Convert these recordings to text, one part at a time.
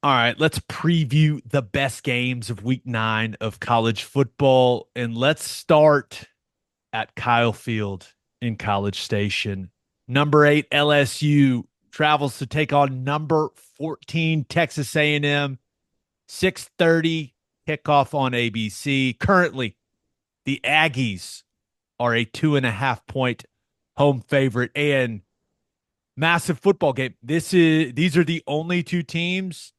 All right, let's preview the best games of week 9 of college football. And let's start at Kyle Field in College Station. Number 8 LSU travels to take on number 14 Texas A&M. 6:30 kickoff on ABC. Currently, the Aggies are a 2.5 point home favorite and massive football game. These are the only two teams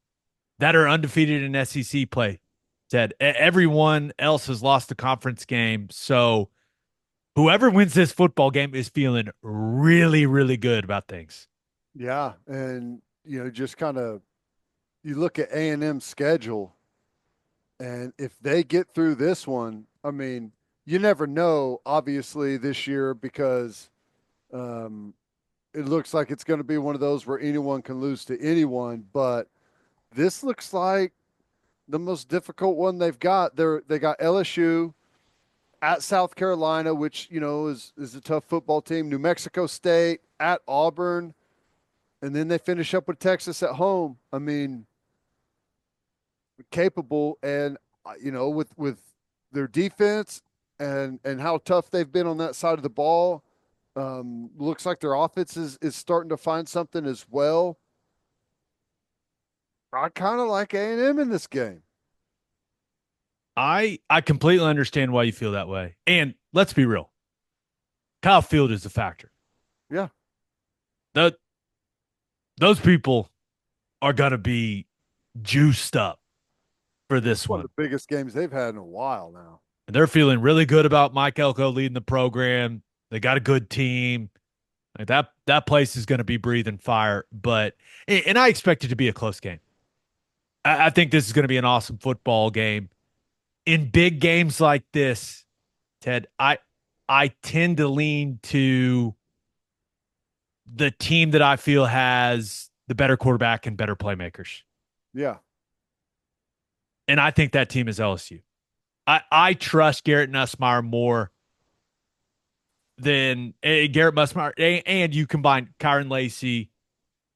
that are undefeated in SEC play. Ted, everyone else has lost the conference game. So whoever wins this football game is feeling really, really good about things. Yeah, and just kind of you look at A&M's schedule, and if they get through this one, I mean, you never know. Obviously, this year because um, it looks like it's going to be one of those where anyone can lose to anyone. But this looks like the most difficult one they've got. They got LSU at South Carolina, which is a tough football team. New Mexico State at Auburn, and then they finish up with Texas at home. I mean, capable, and with their defense and how tough they've been on that side of the ball. Looks like their offense is starting to find something as well. I kind of like A&M in this game. I completely understand why you feel that way. And let's be real. Kyle Field is a factor. Yeah, The, those people are going to be juiced up for this one of one. the biggest games they've had in a while now. And they're feeling really good about Mike Elko leading the program. They got a good team. Like that place is going to be breathing fire. But and I expect it to be a close game. I think this is going to be an awesome football game. In big games like this, Ted, I tend to lean to the team that I feel has the better quarterback and better playmakers. Yeah, And I think that team is LSU. I trust Garrett Nussmeier more than Garrett Nussmeier. And you combine Kyron Lacey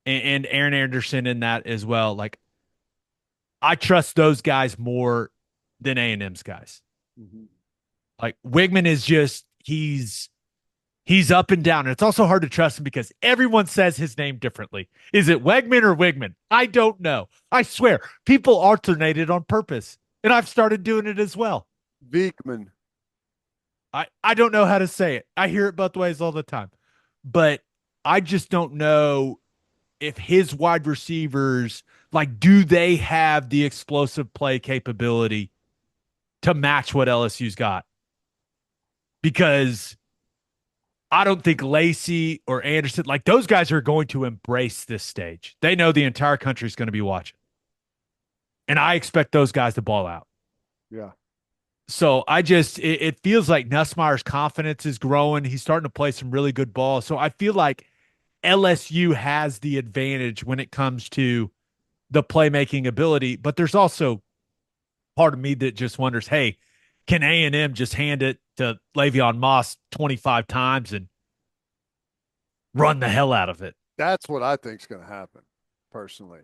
and Aaron Anderson in that as well. Like, I trust those guys more than A&M's guys. mm-hmm. Like, Wigman is just, he's up and down. And it's also hard to trust him because everyone says his name differently. Is it Wegman or Wigman? I don't know. I swear, people alternated on purpose. And I've started doing it as well. Beekman. I don't know how to say it. I hear it both ways all the time. But I just don't know if his wide receivers, like, do they have the explosive play capability to match what LSU's got? Because I don't think Lacey or Anderson, like, those guys are going to embrace this stage. They know the entire country is going to be watching. And I expect those guys to ball out. Yeah, So it feels like Nussmeier's confidence is growing. He's starting to play some really good ball. So I feel like LSU has the advantage when it comes to the playmaking ability, but there's also part of me that just wonders, hey, can A&M just hand it to Le'Veon Moss 25 times and run the hell out of it? that's what I think is going to happen. Personally,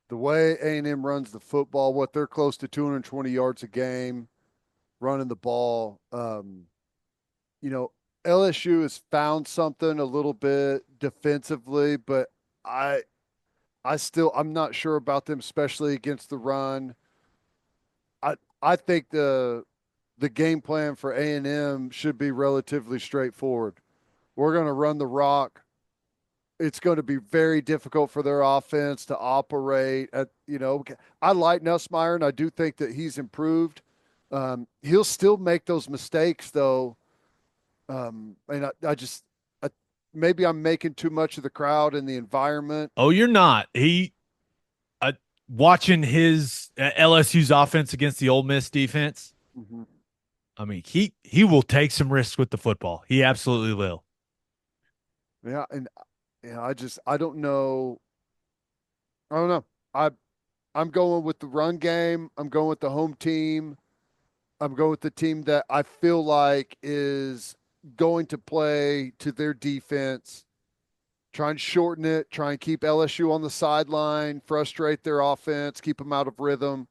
the way A&M runs the football, what they're close to 220 yards a game running the ball. You know, LSU has found something a little bit defensively, but I I'm not sure about them, especially against the run. I think the game plan for A&M should be relatively straightforward. We're going to run the rock. It's going to be very difficult for their offense to operate at, I like Nussmeier and I do think that he's improved. He'll still make those mistakes though. And I just, maybe I'm making too much of the crowd and the environment. Oh, you're not. Uh, Watching his LSU's offense against the Ole Miss defense. Mm-hmm. I mean, he will take some risks with the football. He absolutely will. Yeah. And I don't know. I don't know. I'm going with the run game. I'm going with the home team. I'm going with the team that I feel like is going to play to their defense. Try and shorten it. Try and keep LSU on the sideline, frustrate their offense, keep them out of rhythm.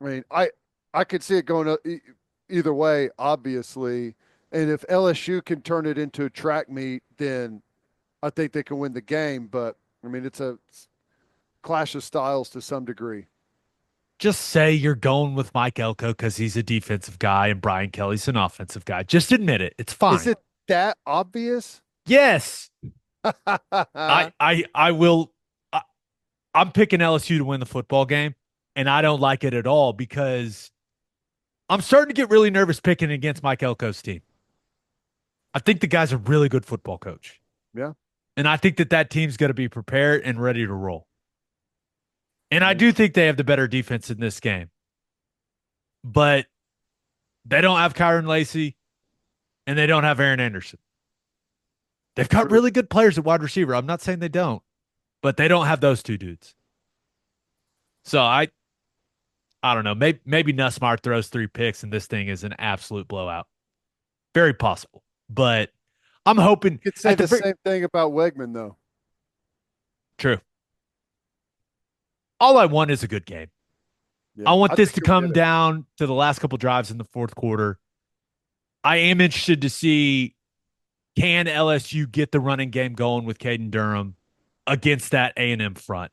I mean, I could see it going either way, obviously. And if LSU can turn it into a track meet, then I think they can win the game. But I mean, it's a clash of styles to some degree. Just say you're going with Mike Elko because he's a defensive guy and Brian Kelly's an offensive guy. Just admit it. It's Is fine. it that obvious? Yes, I will. I, I'm picking LSU to win the football game, and I don't like it at all because I'm starting to get really nervous picking against Mike Elko's team. I think the guy's a really good football coach, Yeah. and I think that team's going to be prepared and ready to roll. And I Yeah. do think they have the better defense in this game, but they don't have Kyron Lacey and they don't have Aaron Anderson. They've got True. really good players at wide receiver. I'm not saying they don't, but they don't have those two dudes. So I don't know. Maybe Nussmeier throws 3 picks and this thing is an absolute blowout. Very possible. But I'm hoping You could say at the the same thing about Wegman, though. true. All I want is a good game. I Yeah. want I this think to you'll come get it. down to the last couple drives in the fourth quarter. I am interested to see, can LSU get the running game going with Caden Durham against that A&M front?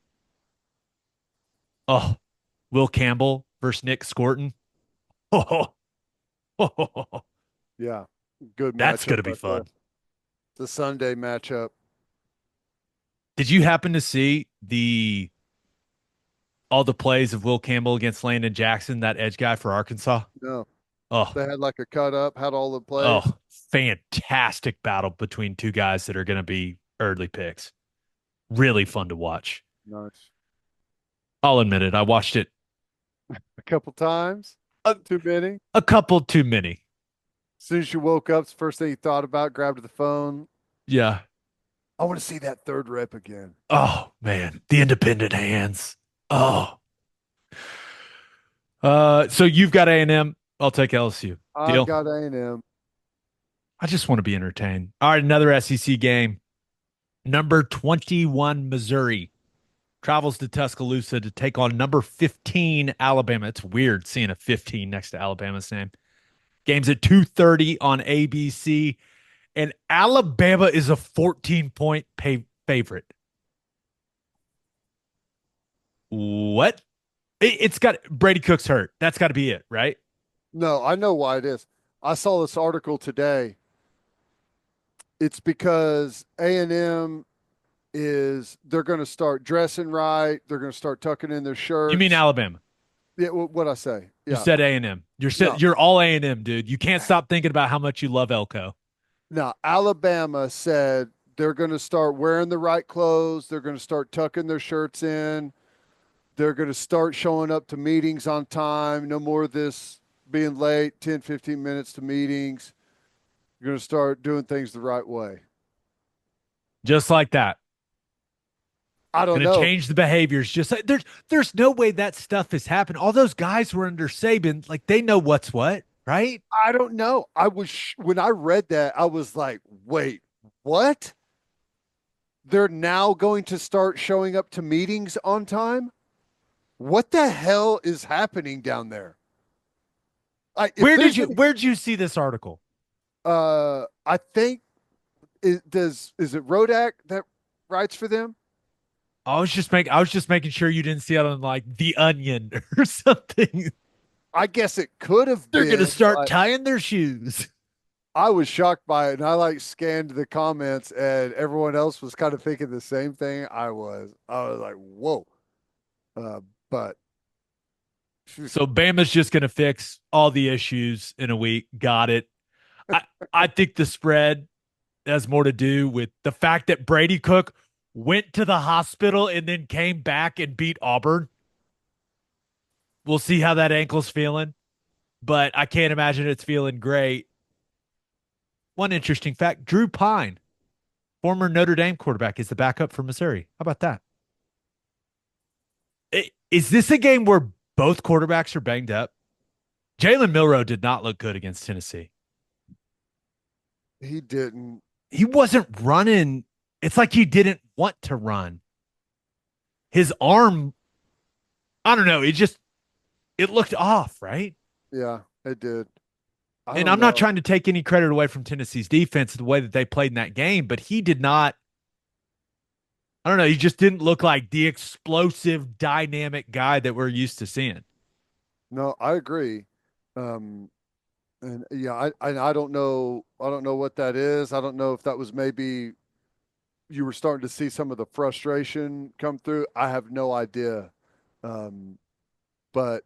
Oh, Will Campbell versus Nick Scorton. Oh, Yeah. Good that's going matchup to be right there. fun. The Sunday matchup. Did you happen to see the all the plays of Will Campbell against Landon Jackson, that edge guy for Arkansas? No, Oh, they had like a cut up, had all the plays. oh, fantastic battle between two guys that are going to be early picks. Really fun to watch. Nice. I'll admit it. I watched it A couple times. a, Too many. a couple too many. As soon as you woke up, it's the first thing you thought about, grabbed the phone. Yeah. I want to see that third rep again. Oh man, the independent hands. Oh. So you've got A&M. I'll take LSU. I've Deal. got A&M. I just want to be entertained. All right, another SEC game. Number 21 Missouri travels to Tuscaloosa to take on number 15 Alabama. It's weird seeing a 15 next to Alabama's name. Game's at 2:30 on ABC, and Alabama is a 14-point favorite. What? It's got Brady Cook's hurt. That's got to be it, right? No, I know why it is. I saw this article today. It's because A&M is they're going to start dressing right. They're going to start tucking in their You mean shirts. Alabama? Yeah, what I say? You Yeah. said A&M. No, You're all A&M, dude. You can't stop thinking about how much you love Elko. no. Alabama said they're going to start wearing the right clothes. They're going to start tucking their shirts in. They're going to start showing up to meetings on time. No more of this being late, 10, 15 minutes to meetings. You're going to start doing things the right way. Just like that. I don't Going to know. change the behaviors. Just like there's no way that stuff has happened. All those guys were under Saban, like they know what's what, right? I don't know. When I read that, I was like, wait, what? They're now going to start showing up to meetings on time? What the hell is happening down there? If there's any, Where'd you see this article? I think is it Rodak that writes for them? I was just making sure you didn't see it on like The Onion or something. I guess it could have They're gonna been. start tying their shoes. I was shocked by it, and I like scanned the comments, and everyone else was kind of thinking the same thing I was. I was like, "Whoa!" But So Bama's just gonna fix all the issues in a week. Got it. I I think the spread has more to do with the fact that Brady Cook went to the hospital and then came back and beat Auburn. We'll see how that ankle's feeling, but I can't imagine it's feeling great. One interesting fact: Drew Pine, former Notre Dame quarterback, is the backup for Missouri. How about that? Is this a game where both quarterbacks are banged up? Jalen Milroe did not look good against Tennessee. he didn't. He wasn't running It's like he didn't want to run. His arm, I don't know, it looked off, right? Yeah, it did. I And don't I'm not know. trying to take any credit away from Tennessee's defense, the way that they played in that game, but he did not, I don't know, he just didn't look like the explosive, dynamic guy that we're used to seeing. No, I agree. Um, and yeah, I don't know. I don't know what that is. I don't know if that was maybe you were starting to see some of the frustration come through. I have no idea. Um, but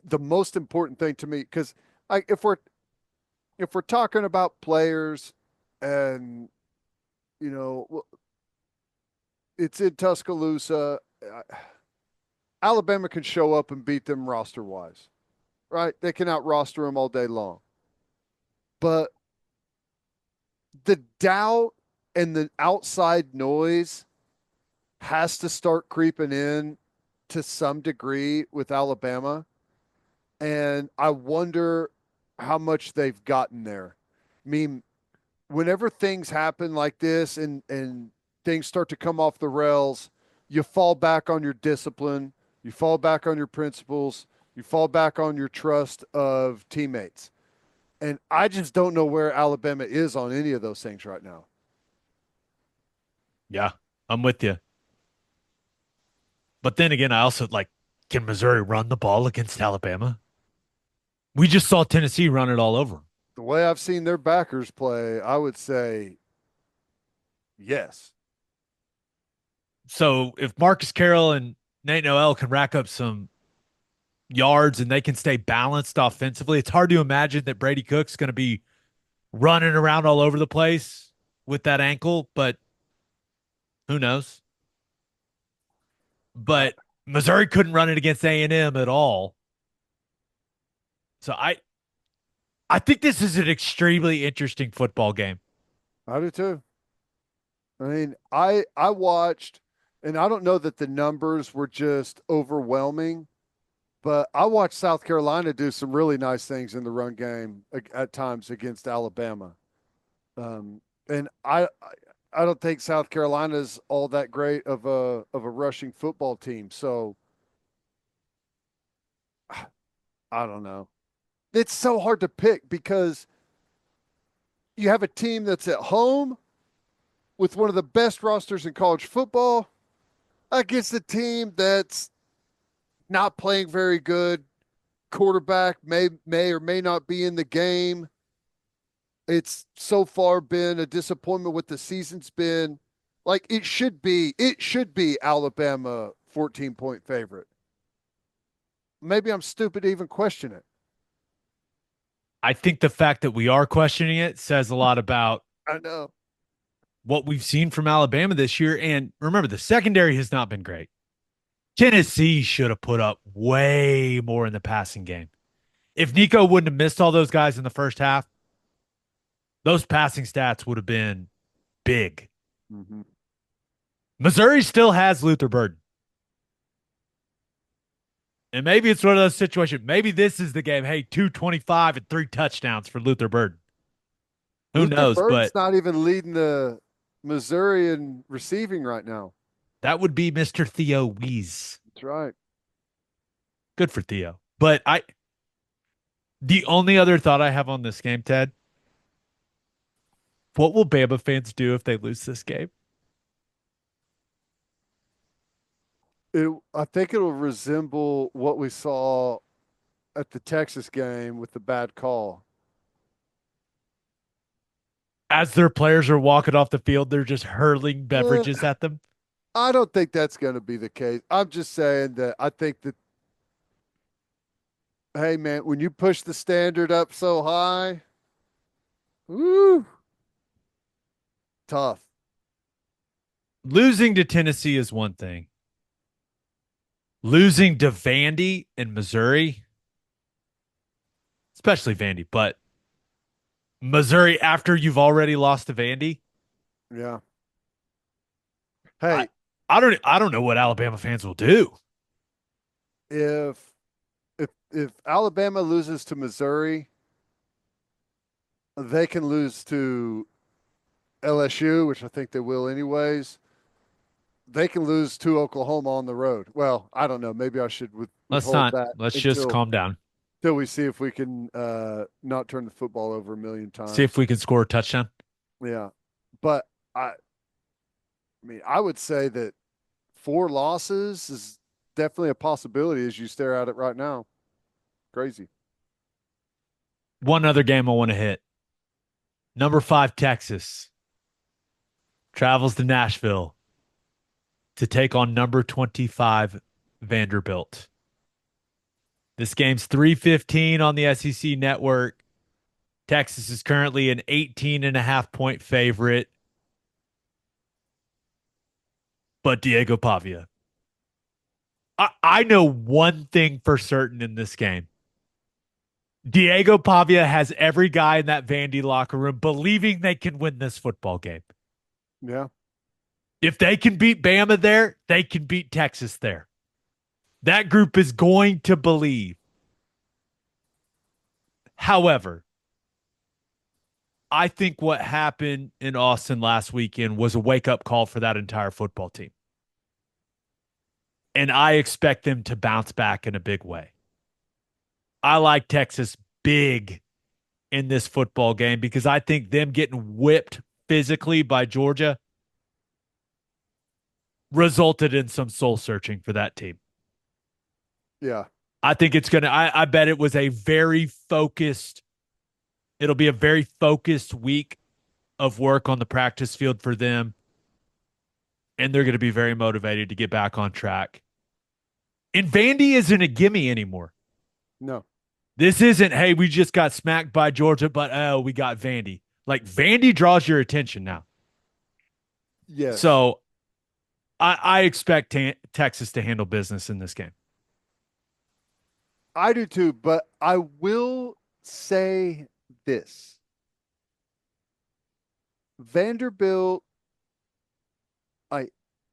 the most important thing to me, because if we're talking about players, and you know, it's in Tuscaloosa. Alabama can show up and beat them roster wise, right? They can out roster them all day long. But the doubt and the outside noise has to start creeping in to some degree with Alabama. And I wonder how much they've gotten there. I mean, whenever things happen like this and things start to come off the rails, you fall back on your discipline, you fall back on your principles, you fall back on your trust of teammates. And I just don't know where Alabama is on any of those things right now. Yeah, I'm with you. But then again, I also like, can Missouri run the ball against Alabama? We just saw Tennessee run it all over 'em. The way I've seen their backers play, I would say yes. So if Marcus Carroll and Nate Noel can rack up some yards and they can stay balanced offensively, it's hard to imagine that Brady Cook's going to be running around all over the place with that ankle, but who knows? I, But Missouri couldn't run it against A&M at all. So I think this is an extremely interesting football game. I do too. I mean, I watched, and I don't know that the numbers were just overwhelming, but I watched South Carolina do some really nice things in the run game at times against Alabama. And I don't think South Carolina's all that great of a rushing football team. So I don't know. It's so hard to pick because you have a team that's at home with one of the best rosters in college football against a team that's not playing very good. Quarterback may or may not be in the game. It's so far been a disappointment what the season's been. Like it should be Alabama 14-point favorite. Maybe I'm stupid to even question it. I think the fact that we are questioning it says a lot about I know. what we've seen from Alabama this year. And remember, the secondary has not been great. Tennessee should have put up way more in the passing game. If Nico wouldn't have missed all those guys in the first half, those passing stats would have been big. Mm-hmm. Missouri still has Luther Burden. And maybe it's one of those situations. Maybe this is the game. Hey, 225 and 3 touchdowns for Luther Burden. Who Luther knows? Burden's But not even leading the Missouri in receiving right now. that would be Mr. Theo Wees. That's right. Good for Theo. But the only other thought I have on this game, Ted, what will Bama fans do if they lose this game? I think it'll resemble what we saw at the Texas game with the bad call. As their players are walking off the field, they're just hurling Eh, beverages at them. I don't think that's going to be the case. I'm just saying that I think that, hey, man, when you push the standard up so high, woo, tough. Losing to Tennessee is one thing. Losing to Vandy in Missouri, especially Vandy, but Missouri after you've already lost to Vandy, Yeah. I Hey, I don't know what Alabama fans will do. if if Alabama loses to Missouri, they can lose to LSU, which I think they will anyways, they can lose to Oklahoma on the road. Well, I don't know. Maybe I should Let's withhold not. that Let's just calm down. until we see if we can not turn the football over a million See if times. we can score a touchdown. Yeah, but I mean, I would say that 4 losses is definitely a possibility as you stare at it right now. Crazy. One other game I want to hit. Number 5, Texas travels to Nashville to take on number 25, Vanderbilt. This game's 3:15 on the SEC network. Texas is currently an 18.5 point favorite, but Diego Pavia. I know one thing for certain in this game. Diego Pavia has every guy in that Vandy locker room believing they can win this football game. Yeah. If they can beat Bama there, they can beat Texas there. That group is going to believe. However, I think what happened in Austin last weekend was a wake up call for that entire football team. And I expect them to bounce back in a big way. I like Texas big in this football game because I think them getting whipped physically by Georgia resulted in some soul searching for that team. Yeah. I think it's going to, I bet it was a very focused, it'll be a very focused week of work on the practice field for them. And they're going to be very motivated to get back on track. And Vandy isn't a gimme anymore. No. This isn't, hey, we just got smacked by Georgia, but oh, we got Vandy. Like Vandy draws your attention now. Yes. So I expect Texas to handle business in this game. I do too, but I will say this. Vanderbilt, I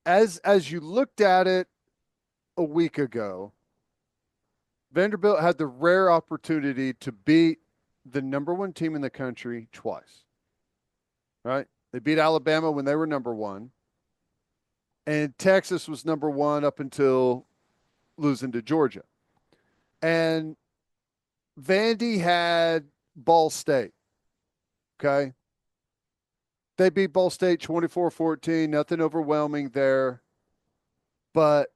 as you looked at it a week ago, Vanderbilt had the rare opportunity to beat the number one team in the country twice. Right? They beat Alabama when they were number one, and Texas was number one up until losing to Georgia. And Vandy had Ball State. Okay. They beat Ball State 24-14, nothing overwhelming there. But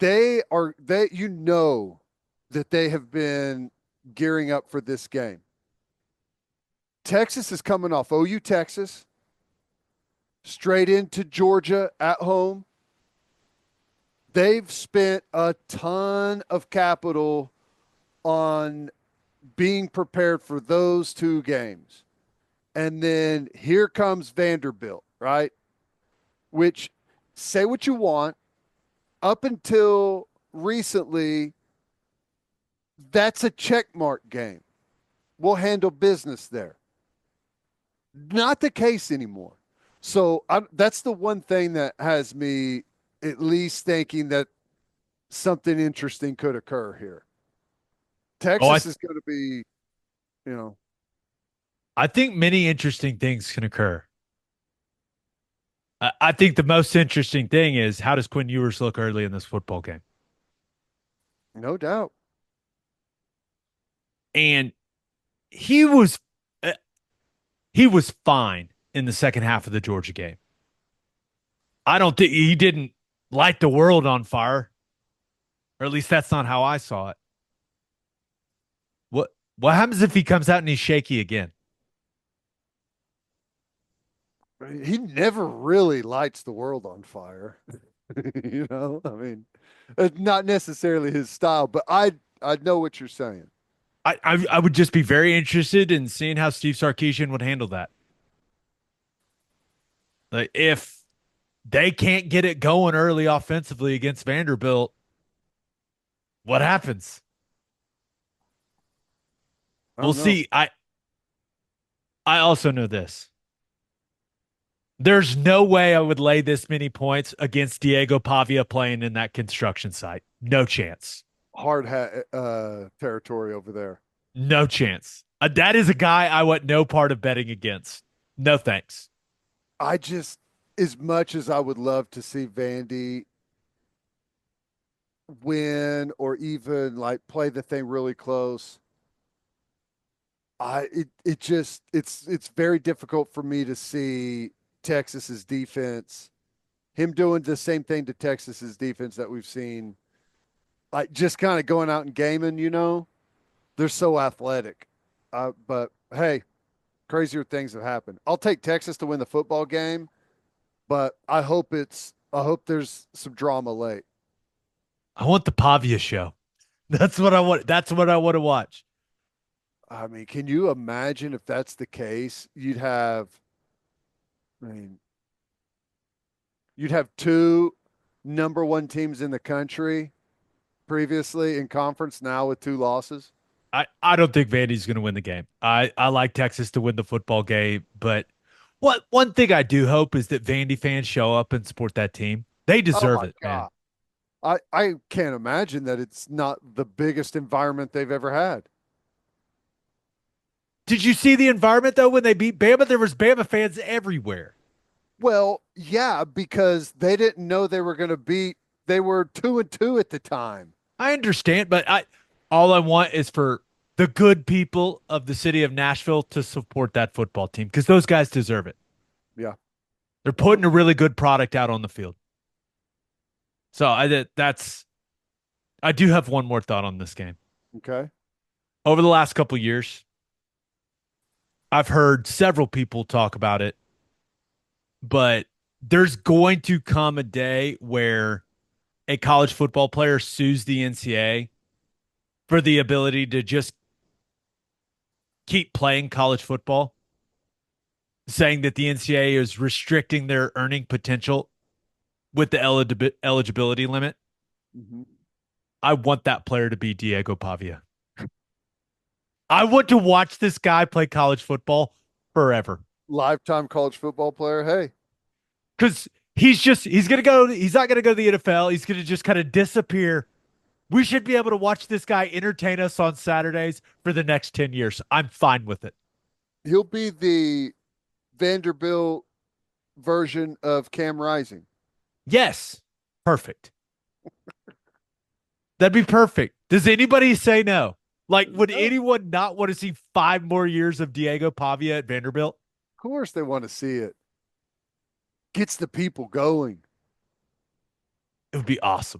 you know that they have been gearing up for this game. Texas is coming off OU Texas, straight into Georgia at home. They've spent a ton of capital on being prepared for those two games. And then here comes Vanderbilt, right? Which, say what you want, up until recently, that's a checkmark game. We'll handle business there. Not the case anymore. So that's the one thing that has me at least thinking that something interesting could occur here. Oh, Texas is going to be, you know, I think many interesting things can occur. I think the most interesting thing is how does Quinn Ewers look early in this football game? no doubt. And he was uh, he was fine in the second half of the Georgia game. I don't think he didn't light the world on fire, or at least that's not how I saw it. What happens if he comes out and he's shaky again? He never really lights the world on fire. I mean, it's not necessarily his style, but I know what you're saying. I would just be very interested in seeing how Steve Sarkisian would handle that. Like if they can't get it going early offensively against Vanderbilt, what happens? I We'll don't know. see. I also know this. There's no way I would lay this many points against Diego Pavia playing in that construction site. No chance. Hard hat territory over there. No chance. That is a guy I want no part of betting against. No thanks. I just, as much as I would love to see Vandy win or even like play the thing really close, it's very difficult for me to see Texas's defense, him doing the same thing to Texas's defense that we've seen, like just kind of going out and gaming, they're so athletic. But hey, crazier things have happened. I'll take Texas to win the football game, but I hope there's some drama late. I want the Pavia show. That's what I want. That's what I want to watch. I mean, can you imagine if that's the case? I mean, you'd have two number one teams in the country previously in conference, now with two losses. I don't think Vandy's going to win the game. I like Texas to win the football game, but what one thing I do hope is that Vandy fans show up and support that team. They Oh deserve my it, man. God. I can't imagine that it's not the biggest environment they've ever had. Did you see the environment though when they beat Bama? There was Bama fans everywhere. Well, yeah, because they didn't know they were going to beat, they were 2-2 at the time. I understand, but I all I want is for the good people of the city of Nashville to support that football team because those guys deserve it. Yeah. They're putting a really good product out on the field. So I do have one more thought on this game. Okay. Over the last couple of years, I've heard several people talk about it, but there's going to come a day where a college football player sues the NCAA for the ability to just keep playing college football, saying that the NCAA is restricting their earning potential with the eligibility limit. Mm-hmm. I want that player to be Diego Pavia. I want to watch this guy play college football forever Lifetime college football player. Hey, because he's not gonna go to the NFL. He's gonna just kind of disappear. We should be able to watch this guy entertain us on Saturdays for the next 10 years. I'm fine with it. he'll be the Vanderbilt version of Cam Rising. Yes. Perfect. That'd be perfect. Does anybody say no? Like, would No, of anyone not want to see 5 more years of Diego Pavia at Vanderbilt? course they want to see it. Gets the people going. It would be awesome.